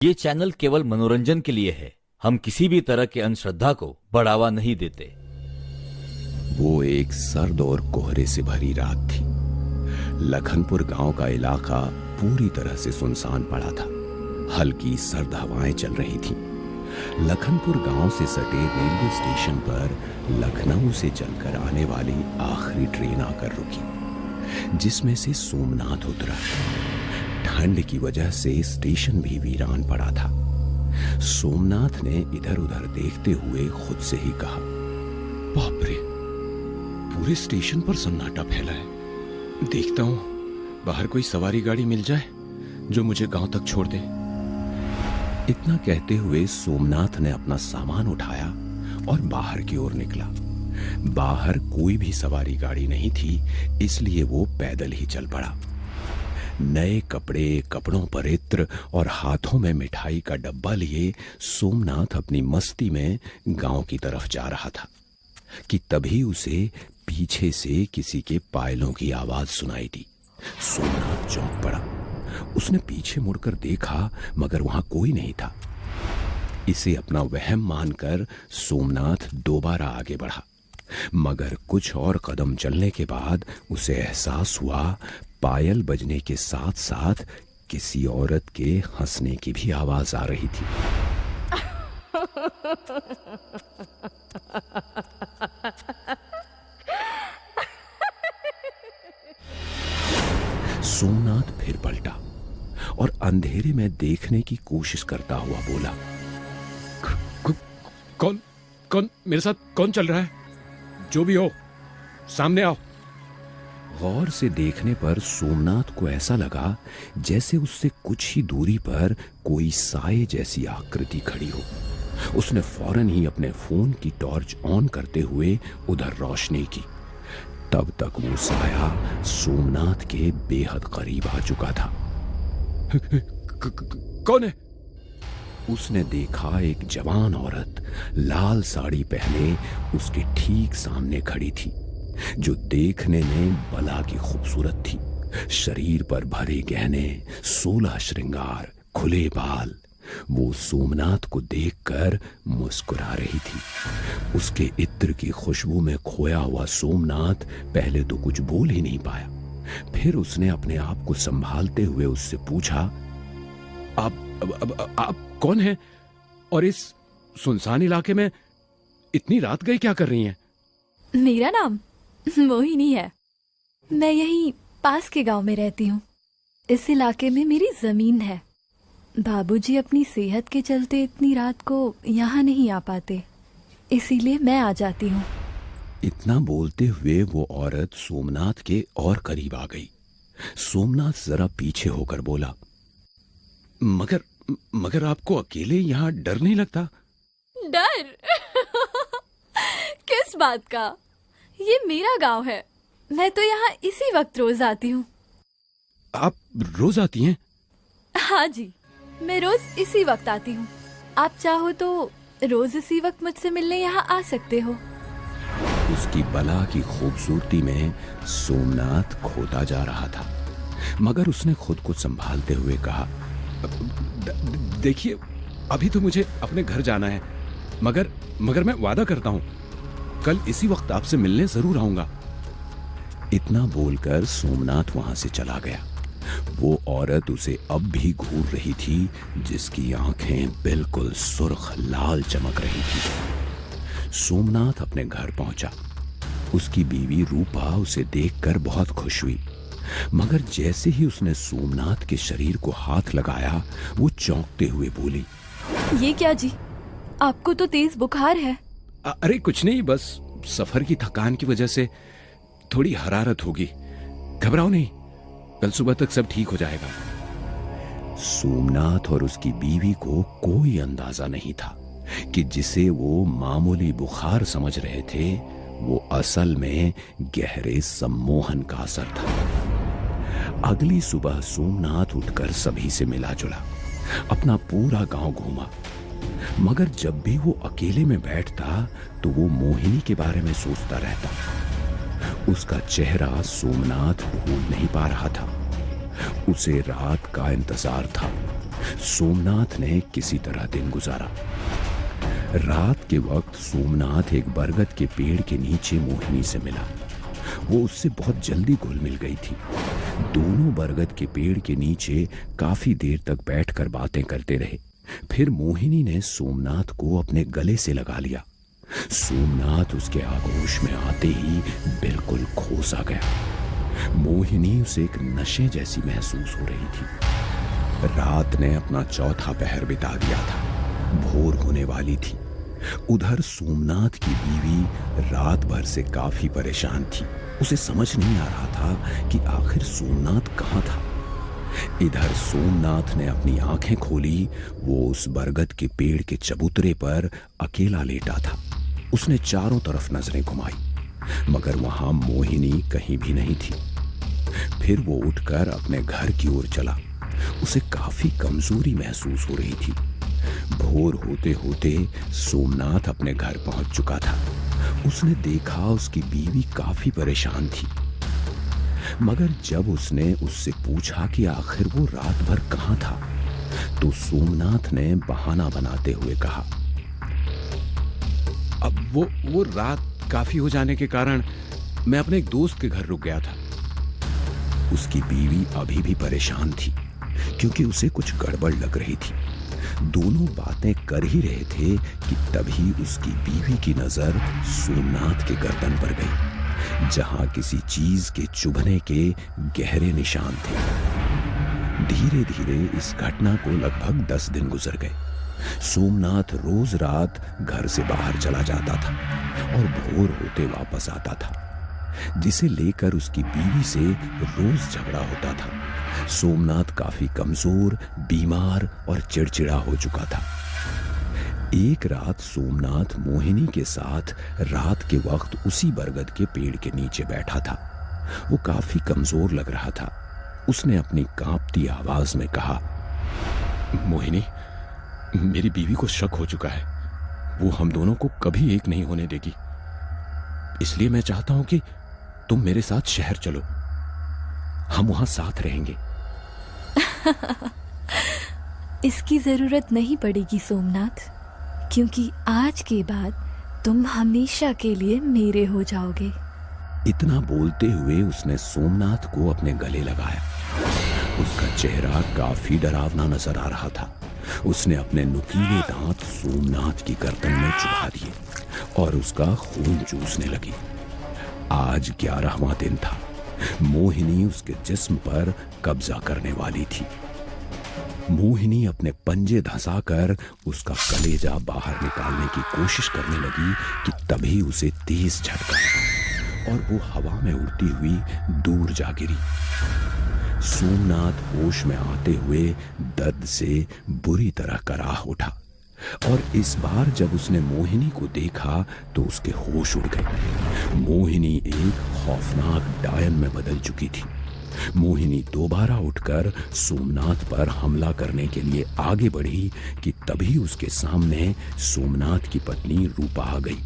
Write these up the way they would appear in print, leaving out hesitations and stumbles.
ये चैनल केवल मनोरंजन के लिए है। हम किसी भी तरह के अंधश्रद्धा को बढ़ावा नहीं देते। वो एक सर्द और कोहरे से भरी रात थी। लखनपुर गांव का इलाका पूरी तरह से सुनसान पड़ा था। हल्की सर्द हवाएं चल रही थीं। लखनपुर गांव से सटे रेलवे स्टेशन पर लखनऊ से चलकर आने वाली आखिरी ट्रेन आकर रुकी, जिसमें से सोमनाथ उतरा। ठंड की वजह से स्टेशन भी वीरान पड़ा था। सोमनाथ ने इधर उधर देखते हुए खुद से ही कहा, बाप रे, पूरे स्टेशन पर सन्नाटा फैला है। देखता हूं बाहर कोई सवारी गाड़ी मिल जाए जो मुझे गांव तक छोड़ दे। इतना कहते हुए सोमनाथ ने अपना सामान उठाया और बाहर की ओर निकला। बाहर कोई भी सवारी गाड़ी नहीं थी, इसलिए वो पैदल ही चल पड़ा। नए कपड़े, कपड़ों पर इत्र और हाथों में मिठाई का डब्बा लिए सोमनाथ अपनी मस्ती में गांव की तरफ जा रहा था कि तभी उसे पीछे से किसी के पायलों की आवाज सुनाई दी। सोमनाथ चौंक पड़ा। उसने पीछे मुड़कर देखा, मगर वहां कोई नहीं था। इसे अपना वहम मानकर सोमनाथ दोबारा आगे बढ़ा, मगर कुछ और कदम चलने के बाद उसे एहसास हुआ पायल बजने के साथ साथ किसी औरत के हंसने की भी आवाज आ रही थी। सोमनाथ फिर पलटा और अंधेरे में देखने की कोशिश करता हुआ बोला, कौन कौन मेरे साथ कौन चल रहा है? जो भी हो, सामने आओ। गौर से देखने पर सोमनाथ को ऐसा लगा जैसे उससे कुछ ही दूरी पर कोई साए जैसी आकृति खड़ी हो। उसने फौरन ही अपने फोन की टॉर्च ऑन करते हुए उधर रोशनी की। तब तक वो साया सोमनाथ के बेहद करीब आ चुका था। कौन है? उसने देखा एक जवान औरत लाल साड़ी पहने उसके ठीक सामने खड़ी थी, जो देखने में बला की खूबसूरत थी। शरीर पर भरे गहने, 16 श्रृंगार, खुले बाल। वो सोमनाथ को देखकर मुस्कुरा रही थी। उसके इत्र की खुशबू में खोया हुआ सोमनाथ पहले तो कुछ बोल ही नहीं पाया। फिर उसने अपने आप को संभालते हुए उससे पूछा, आप कौन हैं? और इस सुनसान इलाके में इतनी रात गए क्या कर रही हैं? मेरा नाम मोहिनी है। मैं यहीं पास के गांव में रहती हूँ। इस इलाके में मेरी जमीन है। बाबूजी अपनी सेहत के चलते इतनी रात को यहाँ नहीं आ पाते, इसीलिए मैं आ जाती हूँ। इतना बोलते हुए वो औरत सोमनाथ के और करीब आ गई। सोमनाथ जरा पीछे होकर बोला, मगर आपको अकेले यहाँ डर नहीं लगता? डर? किस बात का? ये मेरा गांव है। मैं तो यहाँ इसी वक्त रोज आती हूँ। आप रोज आती हैं? हाँ जी, मैं रोज इसी वक्त आती हूँ। आप चाहो तो रोज इसी वक्त मुझसे मिलने यहाँ आ सकते हो। उसकी बला की खूबसूरती में सोमनाथ खोता जा रहा था, मगर उसने खुद को संभालते हुए कहा, देखिए, अभी तो मुझे अपने घर जाना है, मगर मैं वादा करता हूँ कल इसी वक्त आपसे मिलने जरूर आऊंगा। इतना बोलकर सोमनाथ वहां से चला गया। वो औरत उसे अब भी घूर रही थी, जिसकी आंखें बिल्कुल सुर्ख लाल चमक रही थी। सोमनाथ अपने घर पहुंचा। उसकी बीवी रूपा उसे देखकर बहुत खुश हुई, मगर जैसे ही उसने सोमनाथ के शरीर को हाथ लगाया, वो चौंकते हुए बोली, ये क्या जी, आपको तो तेज बुखार है। अरे कुछ नहीं, बस सफर की थकान की वजह से थोड़ी हरारत होगी। घबराओ नहीं, कल सुबह तक सब ठीक हो जाएगा। सोमनाथ और उसकी बीवी को कोई अंदाजा नहीं था कि जिसे वो मामूली बुखार समझ रहे थे, वो असल में गहरे सम्मोहन का असर था। अगली सुबह सोमनाथ उठकर सभी से मिला जुला, अपना पूरा गांव घूमा, मगर जब भी वो अकेले में बैठता तो वो मोहिनी के बारे में सोचता रहता। उसका चेहरा सोमनाथ भूल नहीं पा रहा था। उसे रात का इंतजार था। सोमनाथ ने किसी तरह दिन गुजारा। रात के वक्त सोमनाथ एक बरगद के पेड़ के नीचे मोहिनी से मिला। वो उससे बहुत जल्दी घुल मिल गई थी। दोनों बरगद के पेड़ के नीचे काफी देर तक बैठकर बातें करते रहे। फिर मोहिनी ने सोमनाथ को अपने गले से लगा लिया। सोमनाथ उसके आगोश में आते ही बिल्कुल खो सा गया। मोहिनी उसे एक नशे जैसी महसूस हो रही थी। रात ने अपना चौथा पहर बिता दिया था, भोर होने वाली थी। उधर सोमनाथ की बीवी रात भर से काफी परेशान थी। उसे समझ नहीं आ रहा था कि आखिर सोमनाथ कहाँ था। इधर सोमनाथ ने अपनी आंखें खोली। वो उस बरगद के पेड़ के चबूतरे पर अकेला लेटा था। उसने चारों तरफ नजरें घुमाई, मगर वहां मोहिनी कहीं भी नहीं थी। फिर वो उठकर अपने घर की ओर चला। उसे काफी कमजोरी महसूस हो रही थी। भोर होते होते सोमनाथ अपने घर पहुंच चुका था। उसने देखा उसकी बीवी काफी परेशान थी, मगर जब उसने उससे पूछा कि आखिर वो रात भर कहां था, तो सोमनाथ ने बहाना बनाते हुए कहा, अब वो रात काफी हो जाने के कारण मैं अपने एक दोस्त के घर रुक गया था। उसकी बीवी अभी भी परेशान थी, क्योंकि उसे कुछ गड़बड़ लग रही थी। दोनों बातें कर ही रहे थे कि तभी उसकी बीवी की नजर सोमनाथ के गर्दन पर गई, जहां किसी चीज के चुभने के गहरे निशान थे। धीरे धीरे इस घटना को लगभग 10 दिन गुजर गए। सोमनाथ रोज रात घर से बाहर चला जाता था और भोर होते वापस आता था, जिसे लेकर उसकी बीवी से रोज झगड़ा होता था। सोमनाथ काफी कमजोर, बीमार और चिड़चिड़ा हो चुका था। एक रात सोमनाथ मोहिनी के साथ रात के वक्त उसी बरगद के पेड़ के नीचे बैठा था। वो काफी कमजोर लग रहा था। उसने अपनी कांपती आवाज में कहा, मोहिनी, मेरी बीवी को शक हो चुका है। वो हम दोनों को कभी एक नहीं होने देगी। इसलिए मैं चाहता हूं कि तुम मेरे साथ शहर चलो। हम वहां साथ रहेंगे। इसकी जरूरत नहीं पड़ेगी सोमनाथ, क्योंकि आज के बाद तुम हमेशा के लिए मेरे हो जाओगे। इतना बोलते हुए उसने सोमनाथ को अपने गले लगाया। उसका चेहरा काफी डरावना नजर आ रहा था। उसने अपने नुकीले दांत सोमनाथ की गर्दन में चुभा दिए और उसका खून चूसने लगी। आज 11वां दिन था। मोहिनी उसके जिस्म पर कब्जा करने वाली थी। मोहिनी अपने पंजे धंसाकर उसका कलेजा बाहर निकालने की कोशिश करने लगी कि तभी उसे तेज झटका लगा और वो हवा में उड़ती हुई दूर जा गिरी। सोमनाथ होश में आते हुए दर्द से बुरी तरह कराह उठा और इस बार जब उसने मोहिनी को देखा तो उसके होश उड़ गए। मोहिनी एक खौफनाक डायन में बदल चुकी थी। मोहिनी दोबारा उठकर सोमनाथ पर हमला करने के लिए आगे बढ़ी कि तभी उसके सामने सोमनाथ की पत्नी रूपा आ गई,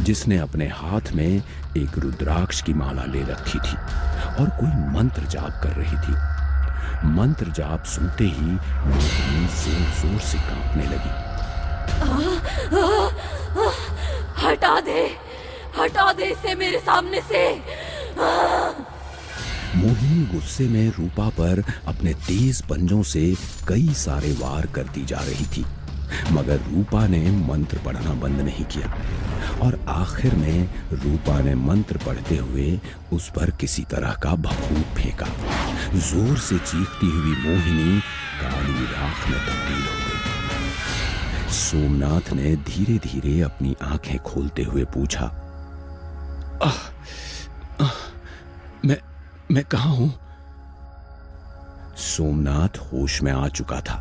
जिसने अपने हाथ में एक रुद्राक्ष की माला ले रखी थी और कोई मंत्र जाप कर रही थी। मंत्र जाप सुनते ही मोहिनी जोर जोर से कांपने लगी। हटा दे इसे मेरे सामने से। मोहिनी गुस्से में रूपा पर अपने तेज पंजों से कई सारे वार करती जा रही थी, मगर रूपा ने मंत्र पढ़ना बंद नहीं किया और आखिर में रूपा ने मंत्र पढ़ते हुए उस पर किसी तरह का भभूत फेंका। जोर से चीखती हुई मोहिनी काली राख में तब्दील हो गई। सोमनाथ ने धीरे धीरे अपनी आंखें खोलते हुए पूछा, मैं कहां हूं? सोमनाथ होश में आ चुका था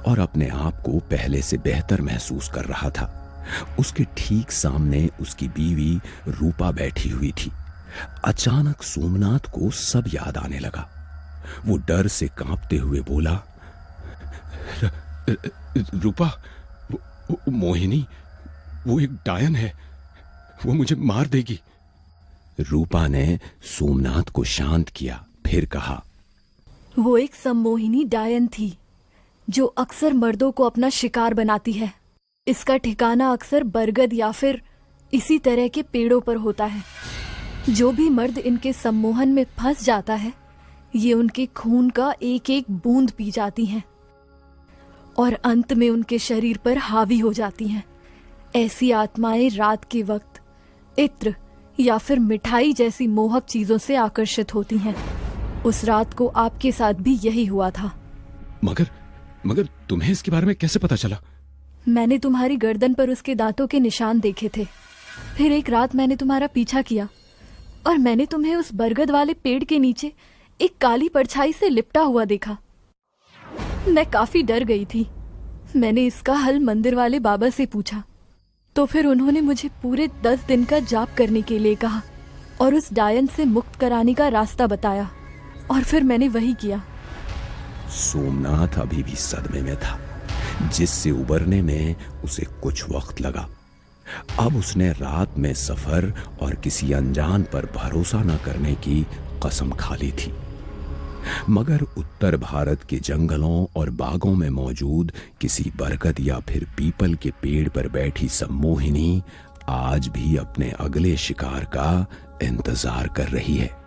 और अपने आप को पहले से बेहतर महसूस कर रहा था। उसके ठीक सामने उसकी बीवी रूपा बैठी हुई थी। अचानक सोमनाथ को सब याद आने लगा। वो डर से कांपते हुए बोला, रूपा, मोहिनी, वो एक डायन है। वो मुझे मार देगी। रूपा ने सोमनाथ को शांत किया, फिर कहा, वो एक सम्मोहिनी डायन थी जो अक्सर मर्दों को अपना शिकार बनाती है। इसका ठिकाना अक्सर बरगद या फिर इसी तरह के पेड़ों पर होता है। जो भी मर्द इनके सम्मोहन में फंस जाता है, ये उनके खून का एक एक बूंद पी जाती हैं और अंत में उनके शरीर पर हावी हो जाती हैं। ऐसी आत्माएं रात के वक्त इत्र या फिर मिठाई जैसी मोहक चीजों से आकर्षित होती हैं। उस रात को आपके साथ भी यही हुआ था। मगर तुम्हें इसके बारे में कैसे पता चला? मैंने तुम्हारी गर्दन पर उसके दांतों के निशान देखे थे। फिर एक रात मैंने तुम्हारा पीछा किया और मैंने तुम्हें उस बरगद वाले पेड़ के नीचे एक काली परछाई से लिपटा हुआ देखा। मैं काफी डर गई थी। मैंने इसका हल मंदिर वाले बाबा से पूछा, तो फिर उन्होंने मुझे पूरे 10 दिन का जाप करने के लिए कहा और उस डायन से मुक्त कराने का रास्ता बताया, और फिर मैंने वही किया। सोमनाथ अभी भी सदमे में था, जिससे उबरने में उसे कुछ वक्त लगा। अब उसने रात में सफर और किसी अनजान पर भरोसा न करने की कसम खा ली थी। मगर उत्तर भारत के जंगलों और बागों में मौजूद किसी बरगद या फिर पीपल के पेड़ पर बैठी सम्मोहिनी आज भी अपने अगले शिकार का इंतजार कर रही है।